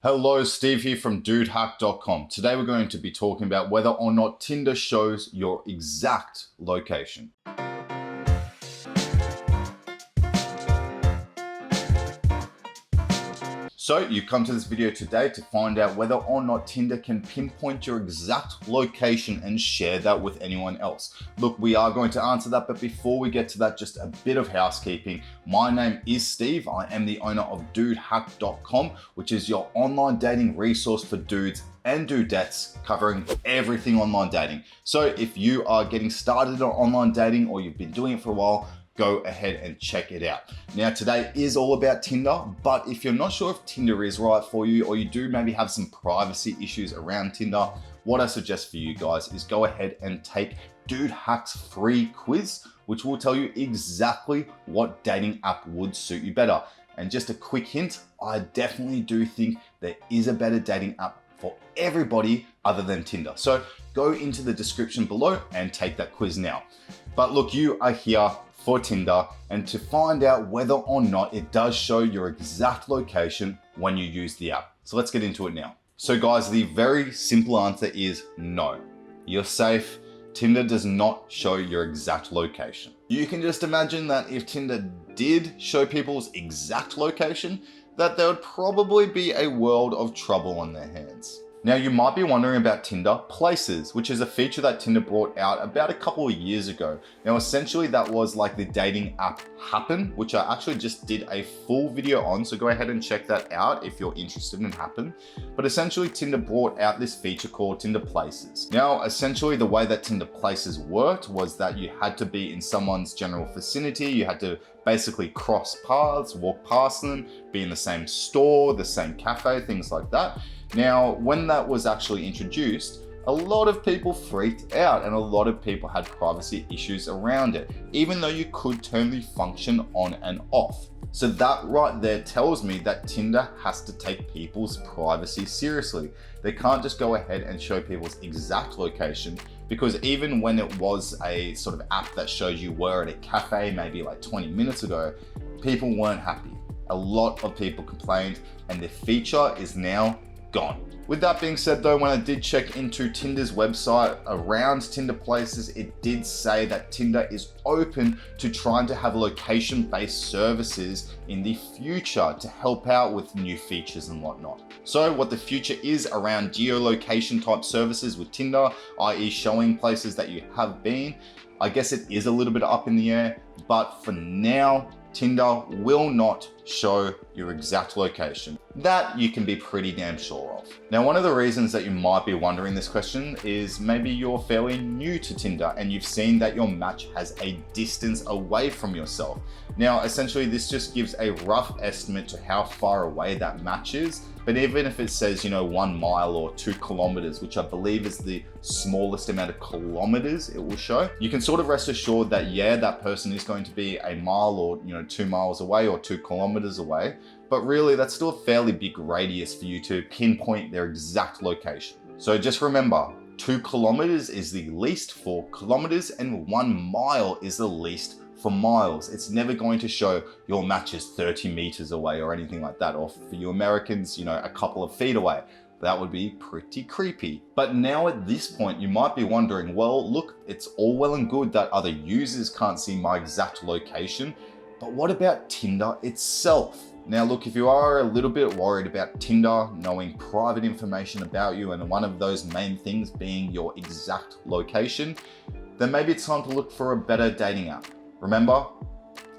Hello, Steve here from dudehack.com. Today we're going to be talking about whether or not Tinder shows your exact location. So you've come to this video today to find out whether or not Tinder can pinpoint your exact location and share that with anyone else. Look, we are going to answer that, but before we get to that, just a bit of housekeeping. My name is Steve. I am the owner of dudehack.com, which is your online dating resource for dudes and dudettes covering everything online dating. So if you are getting started on online dating or you've been doing it for a while, go ahead and check it out. Now, today is all about Tinder, but if you're not sure if Tinder is right for you, or you do maybe have some privacy issues around Tinder, what I suggest for you guys is go ahead and take Dude Hack's free quiz, which will tell you exactly what dating app would suit you better. And just a quick hint, I definitely do think there is a better dating app for everybody other than Tinder. So go into the description below and take that quiz now. But look, you are here for Tinder and to find out whether or not it does show your exact location when you use the app. So let's get into it now. So guys, the very simple answer is no. You're safe. Tinder does not show your exact location. You can just imagine that if Tinder did show people's exact location, that there would probably be a world of trouble on their hands. Now, you might be wondering about Tinder Places, which is a feature that Tinder brought out about a couple of years ago. Now, essentially that was like the dating app Happen, which I actually just did a full video on. So go ahead and check that out if you're interested in Happen. But essentially Tinder brought out this feature called Tinder Places. Now, essentially the way that Tinder Places worked was that you had to be in someone's general vicinity. You had to basically cross paths, walk past them, be in the same store, the same cafe, things like that. Now, when that was actually introduced, a lot of people freaked out and a lot of people had privacy issues around it, even though you could turn the function on and off. So that right there tells me that Tinder has to take people's privacy seriously. They can't just go ahead and show people's exact location, because even when it was a sort of app that shows you were at a cafe maybe like 20 minutes ago, people weren't happy. A lot of people complained and the feature is now gone. With that being said though, when I did check into Tinder's website around Tinder Places, it did say that Tinder is open to trying to have location-based services in the future to help out with new features and whatnot. So what the future is around geolocation type services with Tinder, i.e. showing places that you have been, I guess it is a little bit up in the air, but for now, Tinder will not show your exact location. That you can be pretty damn sure of. Now, one of the reasons that you might be wondering this question is maybe you're fairly new to Tinder and you've seen that your match has a distance away from yourself. Now, essentially this just gives a rough estimate to how far away that match is. But even if it says, 1 mile or 2 kilometers, which I believe is the smallest amount of kilometers it will show, you can sort of rest assured that, yeah, that person is going to be a mile or, 2 miles away or 2 kilometers away. But really, that's still a fairly big radius for you to pinpoint their exact location. So just remember, 2 kilometers is the least for kilometers and 1 mile is the least for miles. It's never going to show your match is 30 meters away or anything like that, or for you Americans, a couple of feet away. That would be pretty creepy. But now at this point, you might be wondering, well, look, it's all well and good that other users can't see my exact location, but what about Tinder itself? Now look, if you are a little bit worried about Tinder knowing private information about you and one of those main things being your exact location, then maybe it's time to look for a better dating app. Remember,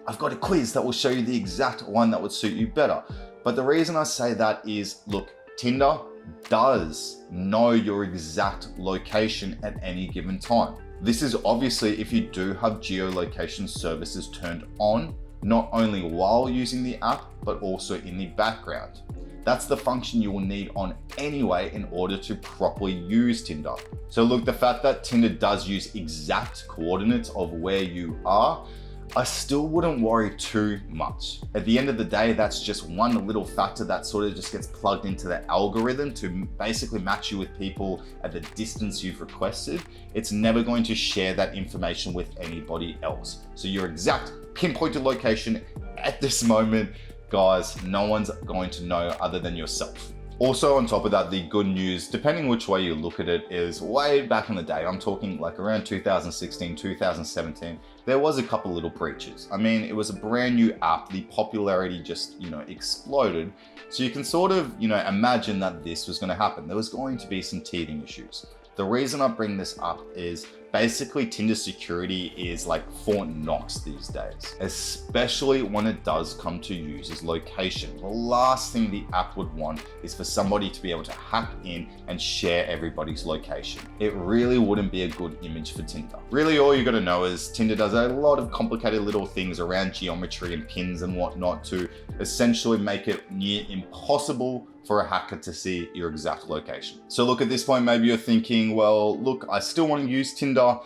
I've got a quiz that will show you the exact one that would suit you better. But the reason I say that is, look, Tinder does know your exact location at any given time. This is obviously if you do have geolocation services turned on, not only while using the app, but also in the background. That's the function you will need on anyway in order to properly use Tinder. So look, the fact that Tinder does use exact coordinates of where you are, I still wouldn't worry too much. At the end of the day, that's just one little factor that sort of just gets plugged into the algorithm to basically match you with people at the distance you've requested. It's never going to share that information with anybody else. So your exact pinpointed location at this moment, guys, no one's going to know other than yourself. Also, on top of that, the good news, depending which way you look at it, is way back in the day, I'm talking like around 2016, 2017, there was a couple little breaches. I mean, it was a brand new app, the popularity just, exploded. So you can sort of, imagine that this was going to happen. There was going to be some teething issues. The reason I bring this up is basically Tinder security is like Fort Knox these days, especially when it does come to users' location. The last thing the app would want is for somebody to be able to hack in and share everybody's location. It really wouldn't be a good image for Tinder. Really, all you gotta know is Tinder does a lot of complicated little things around geometry and pins and whatnot to essentially make it near impossible for a hacker to see your exact location. So look, at this point, maybe you're thinking, well, look, I still want to use Tinder,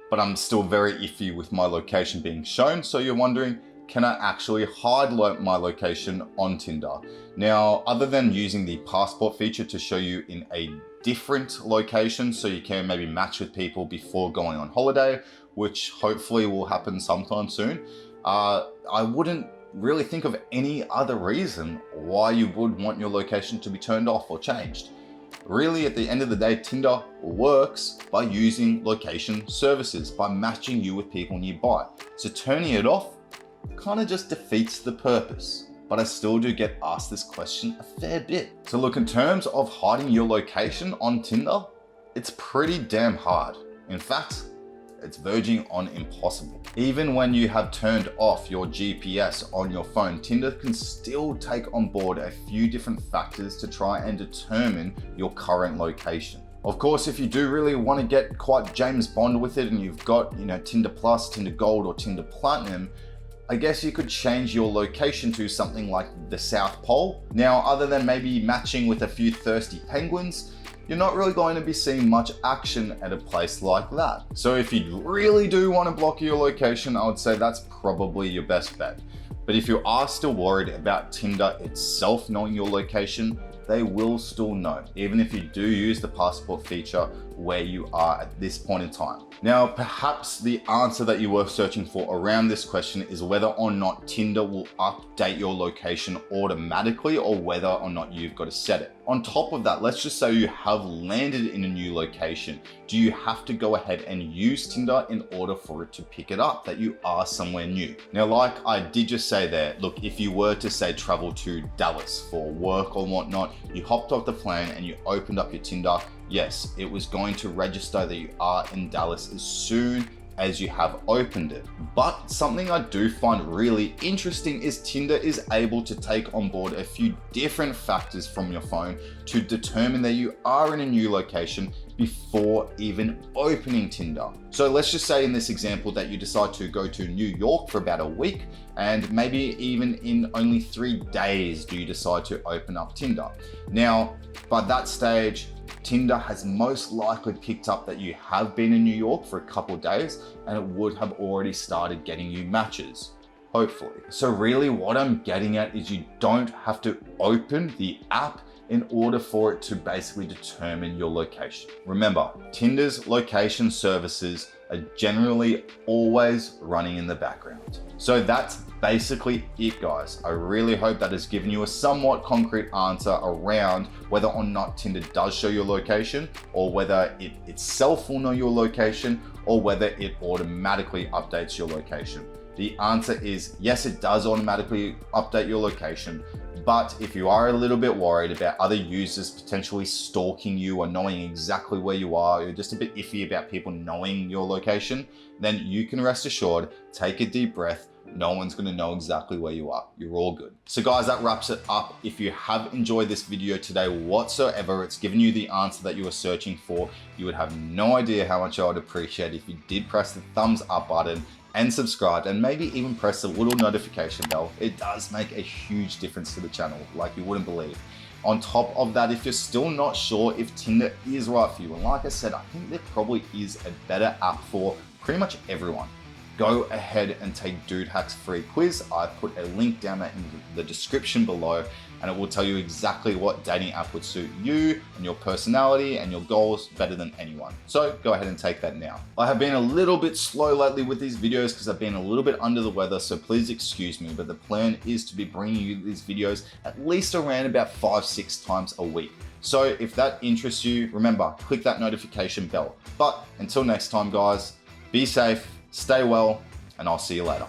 but I'm still very iffy with my location being shown. So you're wondering, can I actually hide my location on Tinder? Now, other than using the passport feature to show you in a different location, so you can maybe match with people before going on holiday, which hopefully will happen sometime soon, I wouldn't really think of any other reason why you would want your location to be turned off or changed. Really, at the end of the day, Tinder works by using location services, by matching you with people nearby. So turning it off kind of just defeats the purpose. But I still do get asked this question a fair bit. So look, in terms of hiding your location on Tinder, it's pretty damn hard. In fact, it's verging on impossible. Even when you have turned off your GPS on your phone, Tinder can still take on board a few different factors to try and determine your current location. Of course, if you do really want to get quite James Bond with it and you've got, Tinder Plus, Tinder Gold, or Tinder Platinum, I guess you could change your location to something like the South Pole. Now, other than maybe matching with a few thirsty penguins, you're not really going to be seeing much action at a place like that. So if you really do want to block your location, I would say that's probably your best bet. But if you are still worried about Tinder itself knowing your location, they will still know, even if you do use the passport feature where you are at this point in time. Now, perhaps the answer that you were searching for around this question is whether or not Tinder will update your location automatically or whether or not you've got to set it. On top of that, let's just say you have landed in a new location. Do you have to go ahead and use Tinder in order for it to pick it up that you are somewhere new? Now, like I did just say there, look, if you were to say travel to Dallas for work or whatnot, you hopped off the plane and you opened up your Tinder, yes, it was going to register that you are in Dallas as soon as you have opened it. But something I do find really interesting is Tinder is able to take on board a few different factors from your phone to determine that you are in a new location before even opening Tinder. So let's just say in this example that you decide to go to New York for about a week, and maybe even in only 3 days do you decide to open up Tinder. Now, by that stage, Tinder has most likely picked up that you have been in New York for a couple of days and it would have already started getting you matches, hopefully. So really what I'm getting at is you don't have to open the app in order for it to basically determine your location. Remember, Tinder's location services are generally always running in the background. So that's basically it, guys. I really hope that has given you a somewhat concrete answer around whether or not Tinder does show your location, or whether it itself will know your location, or whether it automatically updates your location. The answer is yes, it does automatically update your location. But if you are a little bit worried about other users potentially stalking you or knowing exactly where you are, you're just a bit iffy about people knowing your location, then you can rest assured, take a deep breath. No one's gonna know exactly where you are. You're all good. So guys, that wraps it up. If you have enjoyed this video today whatsoever, it's given you the answer that you were searching for, you would have no idea how much I would appreciate if you did press the thumbs up button and subscribe, and maybe even press the little notification bell. It does make a huge difference to the channel, like you wouldn't believe. On top of that, if you're still not sure if Tinder is right for you, and like I said, I think there probably is a better app for pretty much everyone, go ahead and take Dude Hack's free quiz. I put a link down there in the description below. and it will tell you exactly what dating app would suit you and your personality and your goals better than anyone. So go ahead and take that now. I have been a little bit slow lately with these videos because I've been a little bit under the weather, so please excuse me, but the plan is to be bringing you these videos at least around about 5-6 times a week. So if that interests you, remember, click that notification bell. But until next time, guys, be safe, stay well, and I'll see you later.